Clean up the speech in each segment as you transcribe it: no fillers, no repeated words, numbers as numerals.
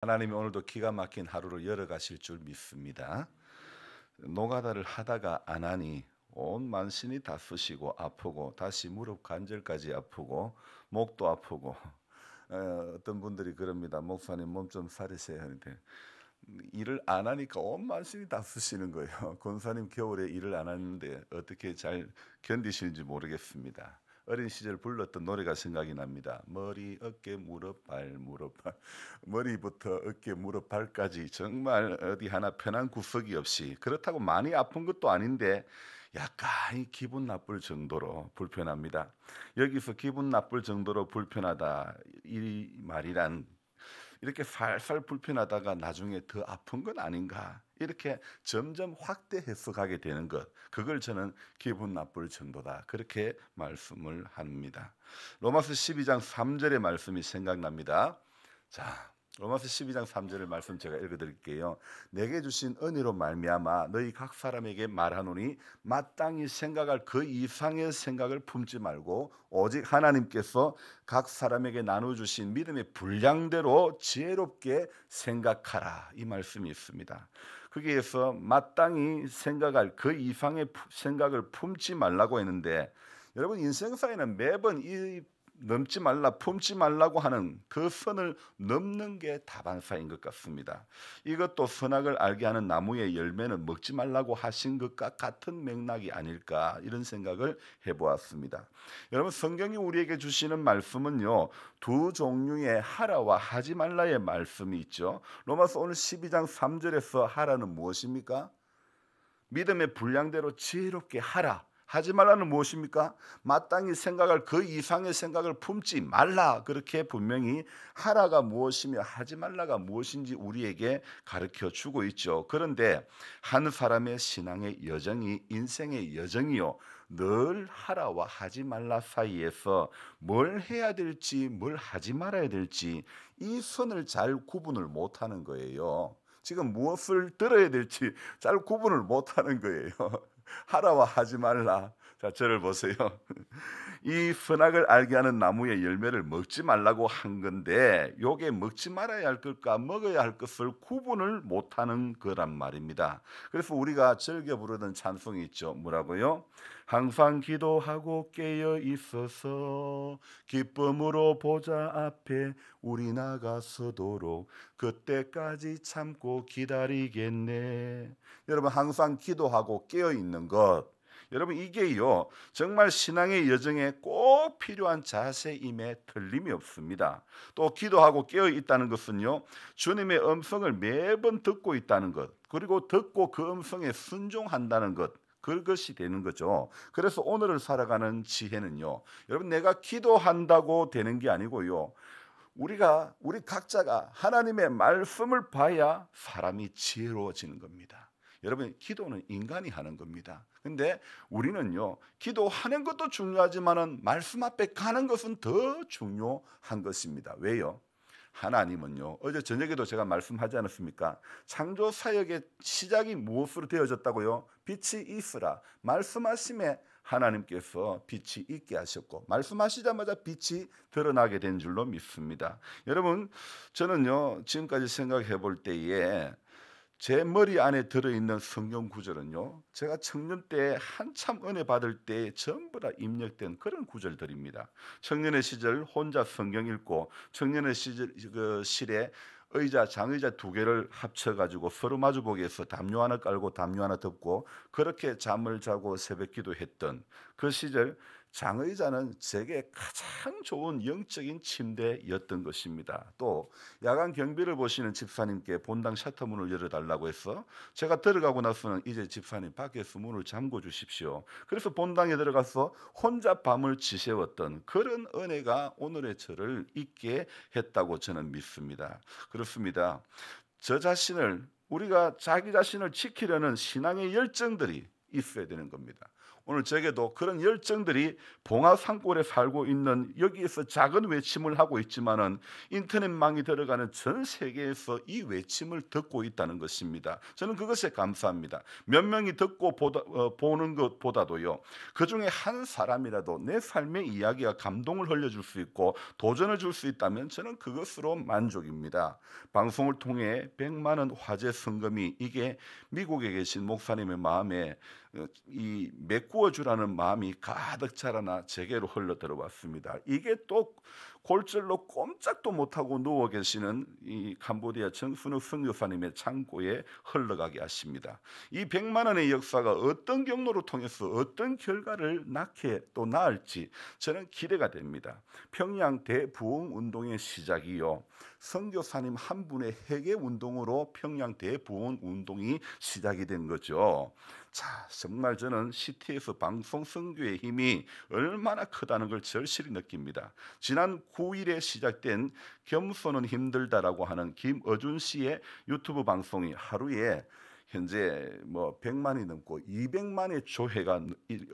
하나님이 오늘도 기가 막힌 하루를 열어가실 줄 믿습니다. 노가다를 하다가 안 하니 온 만신이 다 쑤시고 아프고 다시 무릎 관절까지 아프고 목도 아프고 어떤 분들이 그럽니다. 목사님 몸 좀 사리세요 하는데 일을 안 하니까 온 만신이 다 쑤시는 거예요. 권사님 겨울에 일을 안 하는데 어떻게 잘 견디시는지 모르겠습니다. 어린 시절 불렀던 노래가 생각이 납니다. 머리, 어깨, 무릎, 발, 무릎, 발. 머리부터 어깨, 무릎, 발까지 정말 어디 하나 편한 구석이 없이, 그렇다고 많이 아픈 것도 아닌데 약간 기분 나쁠 정도로 불편합니다. 여기서 기분 나쁠 정도로 불편하다 이 말이란, 이렇게 살살 불편하다가 나중에 더 아픈 건 아닌가, 이렇게 점점 확대 해석하게 되는 것, 그걸 저는 기분 나쁠 정도다, 그렇게 말씀을 합니다. 로마서 12장 3절의 말씀이 생각납니다. 자, 로마서 12장 3절의 말씀 제가 읽어드릴게요. 내게 주신 은혜로 말미암아 너희 각 사람에게 말하노니 마땅히 생각할 그 이상의 생각을 품지 말고 오직 하나님께서 각 사람에게 나눠주신 믿음의 분량대로 지혜롭게 생각하라, 이 말씀이 있습니다. 거기에서 마땅히 생각할 그 이상의 생각을 품지 말라고 했는데, 여러분 인생사에는 매번 이 넘지 말라, 품지 말라고 하는 그 선을 넘는 게 다반사인 것 같습니다. 이것도 선악을 알게 하는 나무의 열매는 먹지 말라고 하신 것과 같은 맥락이 아닐까, 이런 생각을 해보았습니다. 여러분 성경이 우리에게 주시는 말씀은요, 두 종류의 하라와 하지 말라의 말씀이 있죠. 로마서 오늘 12장 3절에서 하라는 무엇입니까? 믿음의 분량대로 지혜롭게 하라. 하지 말라는 무엇입니까? 마땅히 생각할 그 이상의 생각을 품지 말라. 그렇게 분명히 하라가 무엇이며 하지 말라가 무엇인지 우리에게 가르쳐 주고 있죠. 그런데 한 사람의 신앙의 여정이, 인생의 여정이요, 늘 하라와 하지 말라 사이에서 뭘 해야 될지 뭘 하지 말아야 될지 이 선을 잘 구분을 못하는 거예요. 지금 무엇을 들어야 될지 잘 구분을 못하는 거예요. 하라와 하지 말라. 자, 저를 보세요. 이 선악을 알게 하는 나무의 열매를 먹지 말라고 한 건데, 요게 먹지 말아야 할 것과 먹어야 할 것을 구분을 못하는 거란 말입니다. 그래서 우리가 즐겨 부르던 찬송이 있죠. 뭐라고요? 항상 기도하고 깨어 있어서 기쁨으로 보좌 앞에 우리 나가서도록 그때까지 참고 기다리겠네. 여러분 항상 기도하고 깨어 있는 것, 여러분 이게요 정말 신앙의 여정에 꼭 필요한 자세임에 틀림이 없습니다. 또 기도하고 깨어 있다는 것은요, 주님의 음성을 매번 듣고 있다는 것, 그리고 듣고 그 음성에 순종한다는 것, 그것이 되는 거죠. 그래서 오늘을 살아가는 지혜는요, 여러분 내가 기도한다고 되는 게 아니고요, 우리 각자가 하나님의 말씀을 봐야 사람이 지혜로워지는 겁니다. 여러분 기도는 인간이 하는 겁니다. 근데 우리는요, 기도하는 것도 중요하지만은 말씀 앞에 가는 것은 더 중요한 것입니다. 왜요? 하나님은요, 어제 저녁에도 제가 말씀하지 않았습니까? 창조 사역의 시작이 무엇으로 되어졌다고요? 빛이 있으라 말씀하심에 하나님께서 빛이 있게 하셨고, 말씀하시자마자 빛이 드러나게 된 줄로 믿습니다. 여러분 저는요 지금까지 생각해 볼 때에 제 머리 안에 들어있는 성경 구절은요, 제가 청년 때 한참 은혜 받을 때 전부 다 입력된 그런 구절들입니다. 청년의 시절 혼자 성경 읽고, 청년의 시절 그 실에 의자, 장의자 두 개를 합쳐가지고 서로 마주보게 해서 담요 하나 깔고 담요 하나 덮고 그렇게 잠을 자고 새벽 기도했던 그 시절, 장의자는 제게 가장 좋은 영적인 침대였던 것입니다. 또 야간 경비를 보시는 집사님께 본당 셔터문을 열어달라고 해서 제가 들어가고 나서는 이제 집사님 밖에서 문을 잠궈 주십시오. 그래서 본당에 들어가서 혼자 밤을 지새웠던 그런 은혜가 오늘의 저를 있게 했다고 저는 믿습니다. 그렇습니다. 저 자신을, 우리가 자기 자신을 지키려는 신앙의 열정들이 있어야 되는 겁니다. 오늘 제게도 그런 열정들이 봉화 산골에 살고 있는 여기에서 작은 외침을 하고 있지만은 인터넷망이 들어가는 전 세계에서 이 외침을 듣고 있다는 것입니다. 저는 그것에 감사합니다. 몇 명이 듣고 보는 것보다도요, 그중에 한 사람이라도 내 삶의 이야기가 감동을 흘려줄 수 있고 도전을 줄 수 있다면 저는 그것으로 만족입니다. 방송을 통해 100만 원 화제 성금이, 이게 미국에 계신 목사님의 마음에 이 메꾸어 주라는 마음이 가득 자라나 제게로 흘러 들어왔습니다. 이게 또 골절로 꼼짝도 못하고 누워 계시는 이 캄보디아 정순욱 선교사님의 창고에 흘러가게 하십니다. 이 100만 원의 역사가 어떤 경로를 통해서 어떤 결과를 낳게 또 낳을지 저는 기대가 됩니다. 평양 대부흥 운동의 시작이요, 선교사님 한 분의 회개 운동으로 평양 대부흥 운동이 시작이 된 거죠. 자, 정말 저는 시티에서 방송 선교의 힘이 얼마나 크다는 걸 절실히 느낍니다. 지난 9일에 시작된 겸손은 힘들다라고 하는 김어준 씨의 유튜브 방송이 하루에 현재 100만이 넘고 200만의 조회가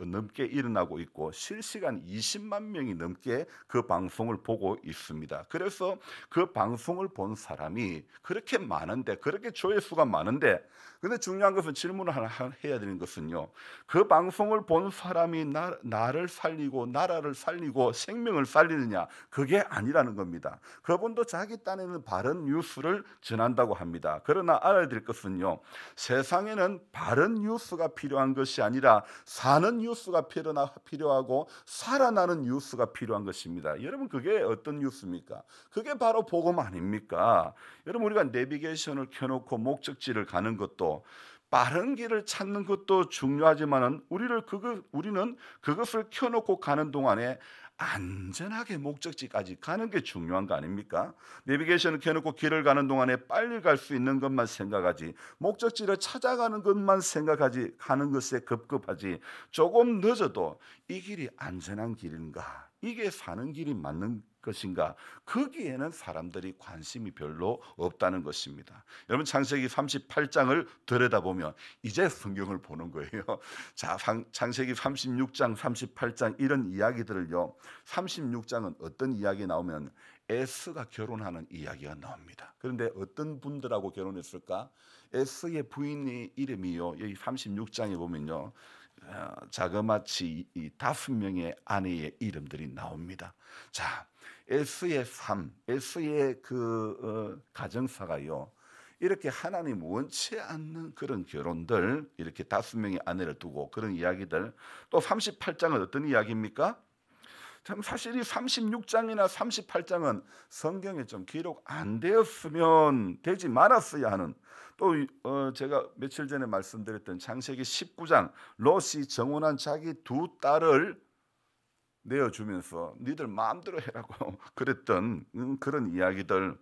넘게 일어나고 있고 실시간 20만 명이 넘게 그 방송을 보고 있습니다. 그래서 그 방송을 본 사람이 그렇게 많은데, 그렇게 조회수가 많은데, 근데 중요한 것은 질문을 하나 해야 되는 것은요, 그 방송을 본 사람이 나를 살리고 나라를 살리고 생명을 살리느냐, 그게 아니라는 겁니다. 그분도 자기 딴에는 바른 뉴스를 전한다고 합니다. 그러나 알아야 될 것은요, 세상에는 바른 뉴스가 필요한 것이 아니라 사는 뉴스가 필요하고 살아나는 뉴스가 필요한 것입니다. 여러분, 그게 어떤 뉴스입니까? 그게 바로 복음 아닙니까? 여러분, 우리가 내비게이션을 켜놓고 목적지를 가는 것도, 빠른 길을 찾는 것도 중요하지만은 우리는 그것을 켜놓고 가는 동안에 안전하게 목적지까지 가는 게 중요한 거 아닙니까? 내비게이션을 켜놓고 길을 가는 동안에 빨리 갈 수 있는 것만 생각하지, 목적지를 찾아가는 것만 생각하지, 가는 것에 급급하지, 조금 늦어도 이 길이 안전한 길인가, 이게 사는 길이 맞는 것인가, 거기에는 사람들이 관심이 별로 없다는 것입니다. 여러분, 창세기 38장을 들여다보면 이제 성경을 보는 거예요. 자, 창세기 36장 38장 이런 이야기들을요, 36장은 어떤 이야기 나오면 에스가 결혼하는 이야기가 나옵니다. 그런데 어떤 분들하고 결혼했을까? 에스의 부인의 이름이요, 여기 36장에 보면요, 자그마치 이 5명의 아내의 이름들이 나옵니다. 자, 에스의 삶, 에스의 가정사가요, 이렇게 하나님 원치 않는 그런 결혼들, 이렇게 5명의 아내를 두고 그런 이야기들. 또 38장은 어떤 이야기입니까? 참, 사실 이 36장이나 38장은 성경에 좀 기록 안 되었으면 되지 말았어야 하는, 또 제가 며칠 전에 말씀드렸던 창세기 19장, 롯이 정혼한 자기 두 딸을 내어주면서 니들 마음대로 해라고 그랬던 그런 이야기들.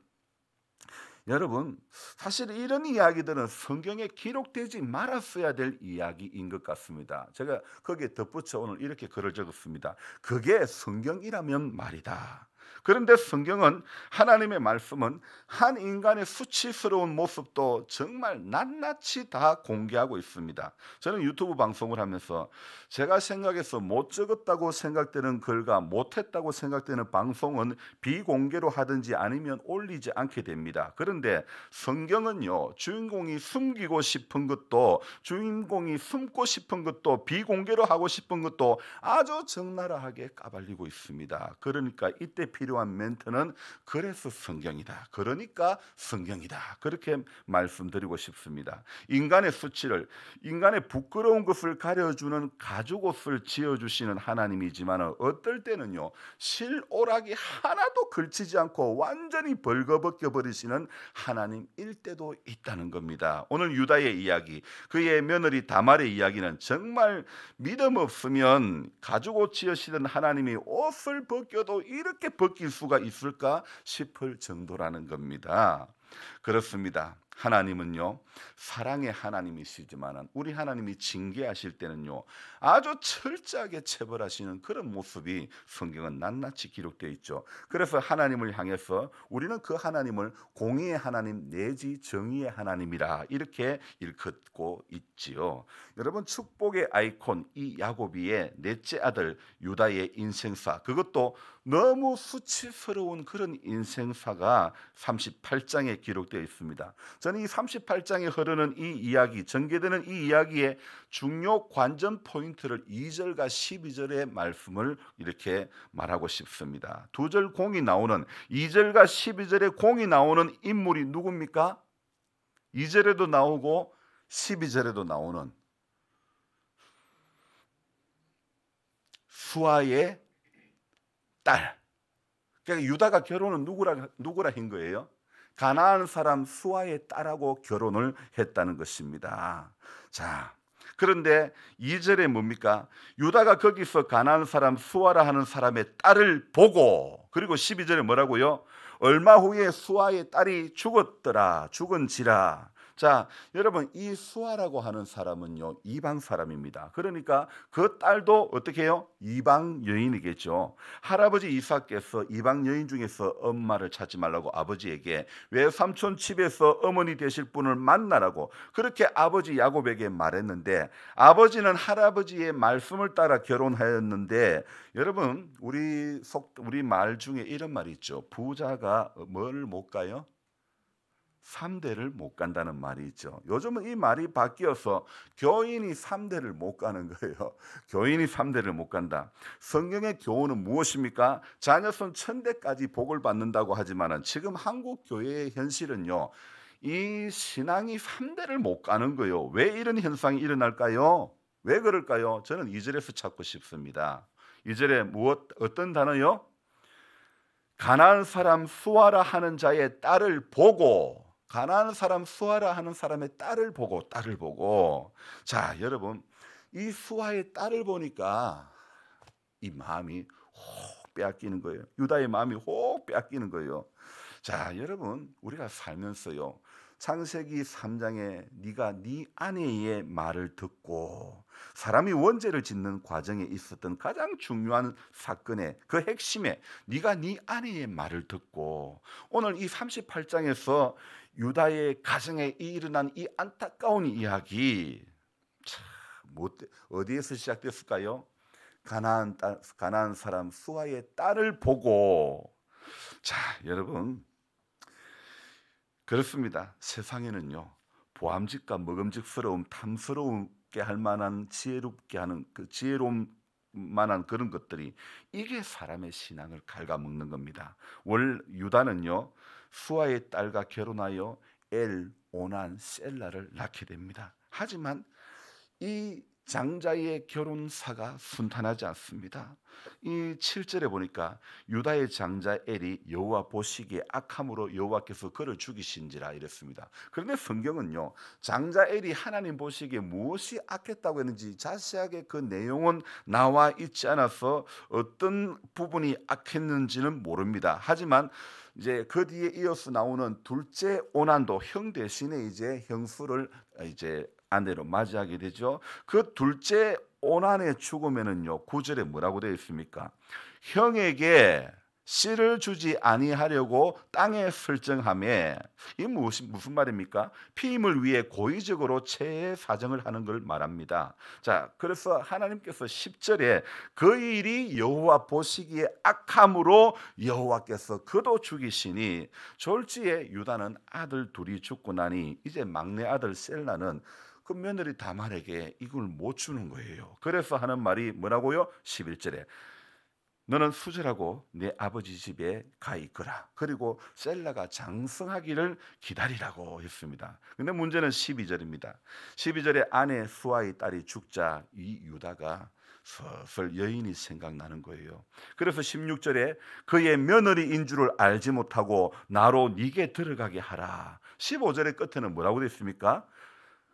여러분, 사실 이런 이야기들은 성경에 기록되지 말았어야 될 이야기인 것 같습니다. 제가 거기에 덧붙여 오늘 이렇게 글을 적었습니다. 그게 성경이라면 말이다. 그런데 성경은, 하나님의 말씀은 한 인간의 수치스러운 모습도 정말 낱낱이 다 공개하고 있습니다. 저는 유튜브 방송을 하면서 제가 생각해서 못 적었다고 생각되는 글과 못했다고 생각되는 방송은 비공개로 하든지 아니면 올리지 않게 됩니다. 그런데 성경은요, 주인공이 숨기고 싶은 것도, 주인공이 숨고 싶은 것도, 비공개로 하고 싶은 것도 아주 적나라하게 까발리고 있습니다. 그러니까 이때 필요한 멘트는 그래서 성경이다, 그러니까 성경이다, 그렇게 말씀드리고 싶습니다. 인간의 수치를, 인간의 부끄러운 것을 가려주는 가죽옷을 지어주시는 하나님이지만 어떨 때는요, 실오락이 하나도 걸치지 않고 완전히 벌거벗겨 버리시는 하나님일 때도 있다는 겁니다. 오늘 유다의 이야기, 그의 며느리 다말의 이야기는 정말 믿음 없으면 가죽옷 지으시던 하나님이 옷을 벗겨도 이렇게 벗길 수가 있을까 싶을 정도라는 겁니다. 그렇습니다. 하나님은요 사랑의 하나님이시지만 우리 하나님이 징계하실 때는요 아주 철저하게 처벌하시는 그런 모습이 성경은 낱낱이 기록되어 있죠. 그래서 하나님을 향해서 우리는 그 하나님을 공의의 하나님 내지 정의의 하나님이라 이렇게 일컫고 있지요. 여러분 축복의 아이콘 이 야곱이의 넷째 아들 유다의 인생사, 그것도 너무 수치스러운 그런 인생사가 38장에 기록되어 있습니다. 저는 이 38장에 흐르는 이 이야기, 전개되는 이 이야기의 중요 관전 포인트를 2절과 12절의 말씀을 이렇게 말하고 싶습니다. 두 절 공이 나오는 2절과 12절의 공이 나오는 인물이 누굽니까? 2절에도 나오고 12절에도 나오는 수아의 딸. 그러니까 유다가 결혼은 누구라 한 거예요? 가나안 사람 수아의 딸하고 결혼을 했다는 것입니다. 자, 그런데 2절에 뭡니까? 유다가 거기서 가나안 사람 수아라 하는 사람의 딸을 보고, 그리고 12절에 뭐라고요? 얼마 후에 수아의 딸이 죽었더라, 죽은지라. 자, 여러분 이 수아라고 하는 사람은요 이방 사람입니다. 그러니까 그 딸도 어떻게 해요? 이방 여인이겠죠. 할아버지 이삭께서 이방 여인 중에서 엄마를 찾지 말라고 아버지에게 외삼촌 집에서 어머니 되실 분을 만나라고 그렇게 아버지 야곱에게 말했는데, 아버지는 할아버지의 말씀을 따라 결혼하였는데, 여러분 우리 말 중에 이런 말이 있죠. 부자가 뭘 못 가요? 3대를 못 간다는 말이 있죠. 요즘은 이 말이 바뀌어서 교인이 3대를 못 가는 거예요. 교인이 3대를 못 간다. 성경의 교훈은 무엇입니까? 자녀손 1000대까지 복을 받는다고 하지만 지금 한국 교회의 현실은요, 이 신앙이 3대를 못 가는 거예요. 왜 이런 현상이 일어날까요? 왜 그럴까요? 저는 2절에서 찾고 싶습니다. 2절에 어떤 단어요? 가나안 사람 수아라 하는 자의 딸을 보고, 가나안 사람 수아라 하는 사람의 딸을 보고. 자, 여러분 이 수아의 딸을 보니까 이 마음이 혹 빼앗기는 거예요. 유다의 마음이 혹 빼앗기는 거예요. 자, 여러분 우리가 살면서요 창세기 3장에 네가 네 아내의 말을 듣고, 사람이 원죄를 짓는 과정에 있었던 가장 중요한 사건의 그 핵심에 네가 네 아내의 말을 듣고, 오늘 이 38장에서 유다의 가정에 일어난 이 안타까운 이야기, 참, 어디에서 시작됐을까요? 가나안 사람 수아의 딸을 보고. 자, 여러분 그렇습니다. 세상에는요 보암직과 먹음직스러움, 탐스러움게 할 만한 지혜롭게 하는 그 지혜로움 만한 그런 것들이, 이게 사람의 신앙을 갉아먹는 겁니다. 유다는요 수아의 딸과 결혼하여 오난, 셀라를 낳게 됩니다. 하지만 이 장자의 결혼사가 순탄하지 않습니다. 이 7절에 보니까 유다의 장자 엘이 여호와 보시기에 악함으로 여호와께서 그를 죽이신지라 이랬습니다. 그런데 성경은요 장자 엘이 하나님 보시기에 무엇이 악했다고 했는지 자세하게 그 내용은 나와 있지 않아서 어떤 부분이 악했는지는 모릅니다. 하지만 이제 그 뒤에 이어서 나오는 둘째 오난도 형 대신에 이제 형수를 이제 아내로 맞이하게 되죠. 그 둘째 오난의 죽음에는요 9절에 뭐라고 되어 있습니까? 형에게 씨를 주지 아니하려고 땅에 설정하며, 이 무슨 말입니까? 피임을 위해 고의적으로 체해 사정을 하는 걸 말합니다. 자, 그래서 하나님께서 10절에 그 일이 여호와 보시기에 악함으로 여호와께서 그도 죽이시니, 졸지에 유다는 아들 둘이 죽고 나니 이제 막내 아들 셀라는 그 며느리 다말에게 이걸 못 주는 거예요. 그래서 하는 말이 뭐라고요? 11절에 너는 수절하고 네 아버지 집에 가 있거라. 그리고 셀라가 장성하기를 기다리라고 했습니다. 근데 문제는 12절입니다. 12절에 아내 수아의 딸이 죽자 이 유다가 슬슬 여인이 생각나는 거예요. 그래서 16절에 그의 며느리인 줄을 알지 못하고 나로 네게 들어가게 하라. 15절의 끝에는 뭐라고 되어 있습니까?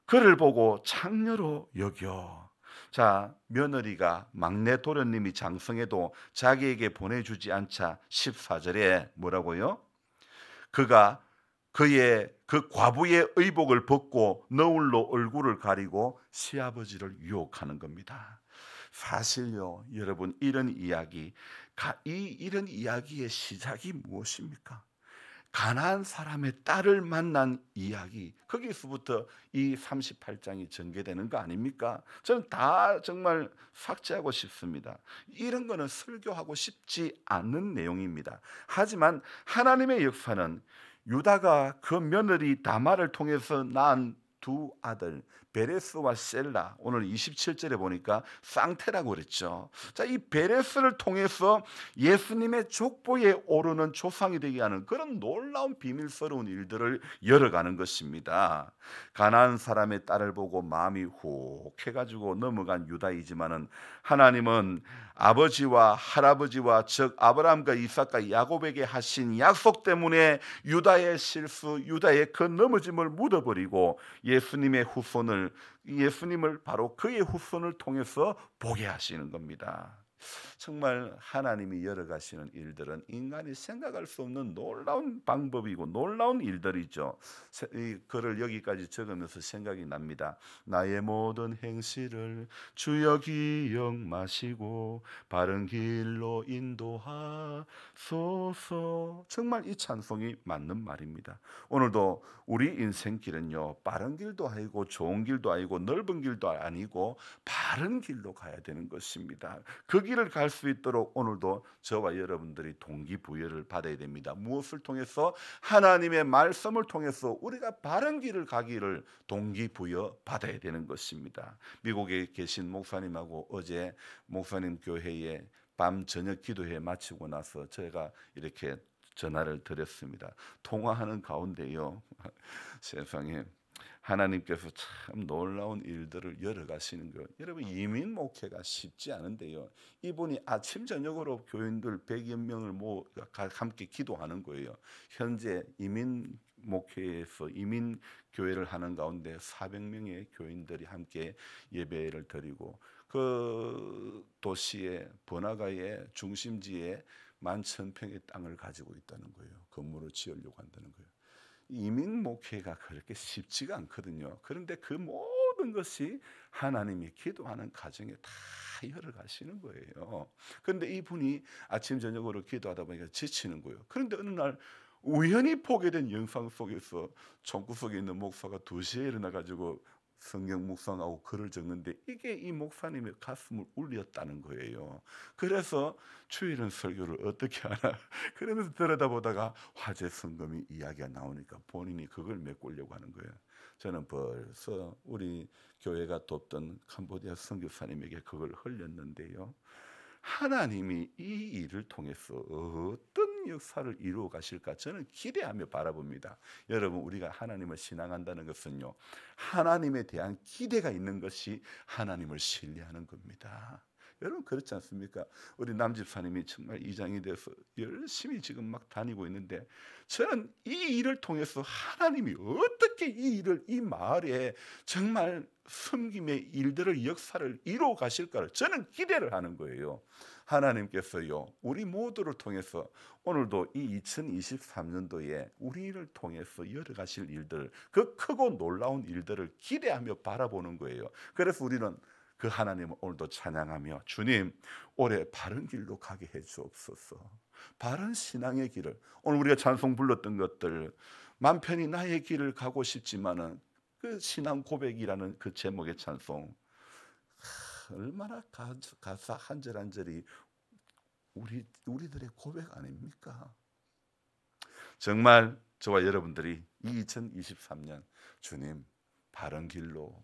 그를 보고 창녀로 여겨. 자, 며느리가 막내 도련님이 장성해도 자기에게 보내주지 않자 14절에 뭐라고요? 그가 그의 그 과부의 의복을 벗고 너울로 얼굴을 가리고 시아버지를 유혹하는 겁니다. 사실요, 여러분, 이런 이야기의 시작이 무엇입니까? 가나안 사람의 딸을 만난 이야기, 거기서부터 이 38장이 전개되는 거 아닙니까? 저는 다 정말 삭제하고 싶습니다. 이런 거는 설교하고 싶지 않는 내용입니다. 하지만 하나님의 역사는 유다가 그 며느리 다말을 통해서 낳은 두 아들 베레스와 셀라, 오늘 27절에 보니까 쌍태라고 그랬죠. 자, 이 베레스를 통해서 예수님의 족보에 오르는 조상이 되게 하는 그런 놀라운 비밀스러운 일들을 열어가는 것입니다. 가나안 사람의 딸을 보고 마음이 훅 해가지고 넘어간 유다이지만은 하나님은 아버지와 할아버지와 즉 아브라함과 이삭과 야곱에게 하신 약속 때문에 유다의 실수, 유다의 그 넘어짐을 묻어버리고 예수님을 바로 그의 후손을 통해서 보게 하시는 겁니다. 정말 하나님이 열어가시는 일들은 인간이 생각할 수 없는 놀라운 방법이고 놀라운 일들이죠. 이 글을 여기까지 적으면서 생각이 납니다. 나의 모든 행실을 주여 기억마시고 바른 길로 인도하소서. 정말 이 찬송이 맞는 말입니다. 오늘도 우리 인생길은요, 빠른 길도 아니고 좋은 길도 아니고 넓은 길도 아니고 바른 길로 가야 되는 것입니다. 그 길을 갈 수 있도록 오늘도 저와 여러분들이 동기부여를 받아야 됩니다. 무엇을 통해서? 하나님의 말씀을 통해서 우리가 바른 길을 가기를 동기부여 받아야 되는 것입니다. 미국에 계신 목사님하고 어제 목사님 교회에 밤 저녁 기도회 마치고 나서 제가 이렇게 전화를 드렸습니다. 통화하는 가운데요, 세상에 하나님께서 참 놀라운 일들을 열어가시는 거예요. 여러분, 이민 목회가 쉽지 않은데요, 이분이 아침 저녁으로 교인들 100여 명을 함께 기도하는 거예요. 현재 이민 목회에서 이민 교회를 하는 가운데 400명의 교인들이 함께 예배를 드리고 그 도시의 번화가의 중심지에 11,000평의 땅을 가지고 있다는 거예요. 건물을 지으려고 한다는 거예요. 이민 목회가 그렇게 쉽지가 않거든요. 그런데 그 모든 것이 하나님이 기도하는 가정에 다 열어가시는 거예요. 그런데 이분이 아침 저녁으로 기도하다 보니까 지치는 거예요. 그런데 어느 날 우연히 보게 된 영상 속에서 총구석에 있는 목사가 2시에 일어나가지고 성경 묵상하고 글을 적는데 이게 이 목사님의 가슴을 울렸다는 거예요. 그래서 주일은 설교를 어떻게 하나 그러면서 들여다보다가 화재 성금이 이야기가 나오니까 본인이 그걸 메꾸려고 하는 거예요. 저는 벌써 우리 교회가 돕던 캄보디아 선교사님에게 그걸 흘렸는데요, 하나님이 이 일을 통해서 어떤 역사를 이루어 가실까 저는 기대하며 바라봅니다. 여러분, 우리가 하나님을 신앙한다는 것은요, 하나님에 대한 기대가 있는 것이 하나님을 신뢰하는 겁니다. 여러분, 그렇지 않습니까? 우리 남집사님이 정말 이장이 돼서 열심히 지금 막 다니고 있는데 저는 이 일을 통해서 하나님이 어떻게 이 마을에 정말 섬김의 일들을 역사를 이루어 가실까를 저는 기대를 하는 거예요. 하나님께서요, 우리 모두를 통해서 오늘도 이 2023년도에 우리를 통해서 열어가실 일들, 그 크고 놀라운 일들을 기대하며 바라보는 거예요. 그래서 우리는 그 하나님을 오늘도 찬양하며, 주님, 올해 바른 길로 가게 해 주옵소서. 바른 신앙의 길을, 오늘 우리가 찬송 불렀던 것들, 맘 편히 나의 길을 가고 싶지만은 그 신앙 고백이라는 그 제목의 찬송, 얼마나 가사 한 절 한 절이 우리들의 고백 아닙니까? 정말 저와 여러분들이 이 2023년 주님, 바른 길로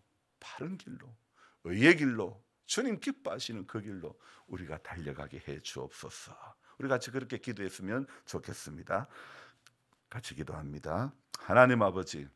의의 길로, 주님 기뻐하시는 그 길로 우리가 달려가게 해 주옵소서. 우리 같이 그렇게 기도했으면 좋겠습니다. 같이 기도합니다. 하나님 아버지,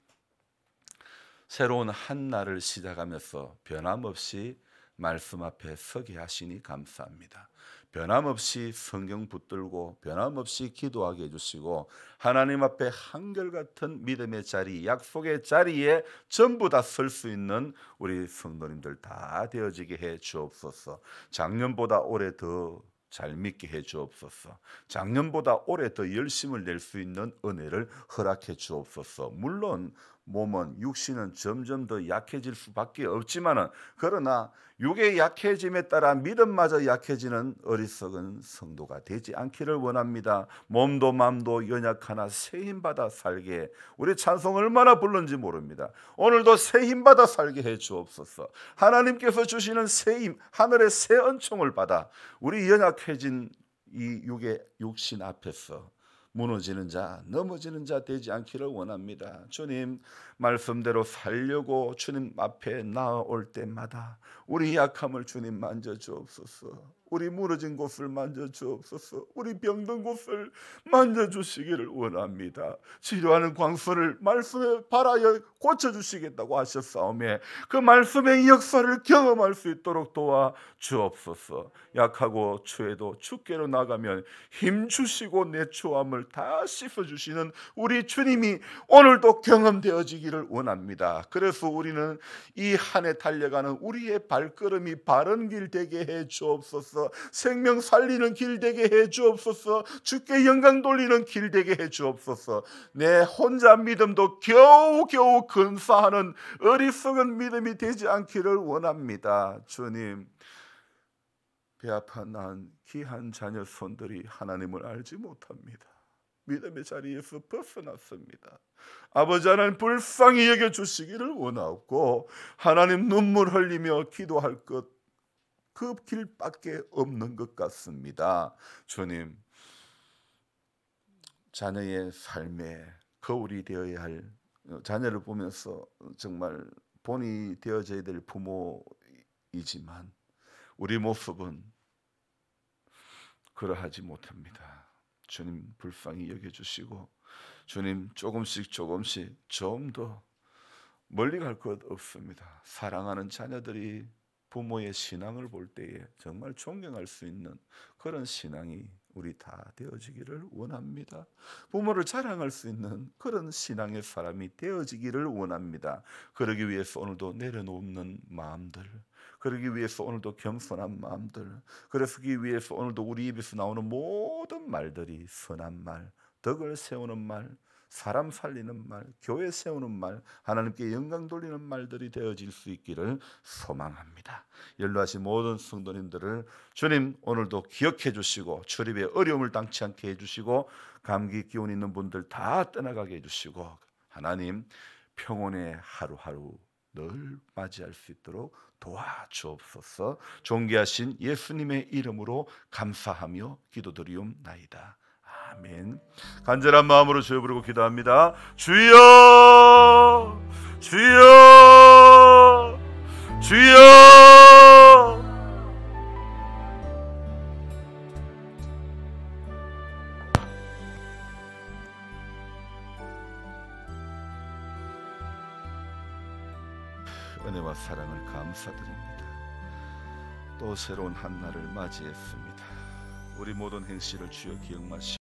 새로운 한 날을 시작하면서 변함없이 말씀 앞에 서게 하시니 감사합니다. 변함없이 성경 붙들고 변함없이 기도하게 해주시고 하나님 앞에 한결같은 믿음의 자리, 약속의 자리에 전부 다 설 수 있는 우리 성도님들 다 되어지게 해 주옵소서. 작년보다 올해 더 잘 믿게 해 주옵소서. 작년보다 올해 더 열심을 낼 수 있는 은혜를 허락해 주옵소서. 물론 몸은 육신은 점점 더 약해질 수밖에 없지만은, 그러나 육의 약해짐에 따라 믿음마저 약해지는 어리석은 성도가 되지 않기를 원합니다. 몸도 마음도 연약하나 새 힘받아 살게, 우리 찬송 얼마나 불렀는지 모릅니다. 오늘도 새 힘받아 살게 해 주옵소서. 하나님께서 주시는 새 힘, 하늘의 새 은총을 받아 우리 연약해진 이 육의 육신 앞에서 무너지는 자, 넘어지는 자 되지 않기를 원합니다. 주님 말씀대로 살려고 주님 앞에 나아올 때마다 우리 약함을 주님 만져주옵소서. 우리 무너진 곳을 만져주옵소서. 우리 병든 곳을 만져주시기를 원합니다. 치료하는 광선을 말씀에 발하여 고쳐주시겠다고 하셨사오매 그 말씀의 역사를 경험할 수 있도록 도와주옵소서. 약하고 추해도 주께로 나가면 힘주시고 내 추함을 다 씻어주시는 우리 주님이 오늘도 경험되어지기를 원합니다. 그래서 우리는 이 한 해 달려가는 우리의 발걸음이 바른 길 되게 해 주옵소서. 생명 살리는 길 되게 해 주옵소서. 주께 영광 돌리는 길 되게 해 주옵소서. 내 혼자 믿음도 겨우겨우 근사하는 어리석은 믿음이 되지 않기를 원합니다. 주님, 배아파 난 귀한 자녀 손들이 하나님을 알지 못합니다. 믿음의 자리에서 벗어났습니다. 아버지 하나님 불쌍히 여겨주시기를 원하고, 하나님 눈물 흘리며 기도할 것 그 길밖에 없는 것 같습니다. 주님, 자녀의 삶에 거울이 되어야 할, 자녀를 보면서 정말 본이 되어져야 될 부모이지만 우리 모습은 그러하지 못합니다. 주님 불쌍히 여겨주시고, 주님 조금씩 좀 더 멀리 갈 것 없습니다. 사랑하는 자녀들이 부모의 신앙을 볼 때에 정말 존경할 수 있는 그런 신앙이 우리 다 되어지기를 원합니다. 부모를 자랑할 수 있는 그런 신앙의 사람이 되어지기를 원합니다. 그러기 위해서 오늘도 내려놓는 마음들, 그러기 위해서 오늘도 겸손한 마음들, 그러기 위해서 오늘도 우리 입에서 나오는 모든 말들이 선한 말, 덕을 세우는 말, 사람 살리는 말, 교회 세우는 말, 하나님께 영광 돌리는 말들이 되어질 수 있기를 소망합니다. 연로하신 모든 성도님들을 주님 오늘도 기억해 주시고, 출입에 어려움을 당치 않게 해주시고, 감기 기운 있는 분들 다 떠나가게 해주시고, 하나님 평온의 하루하루 늘 맞이할 수 있도록 도와주옵소서. 존귀하신 예수님의 이름으로 감사하며 기도드리옵나이다. 아멘. 간절한 마음으로 주여 부르고 기도합니다. 주여, 주여, 주여. 은혜와 사랑을 감사드립니다. 또 새로운 한 날을 맞이했습니다. 우리 모든 행실을 주여 기억마시고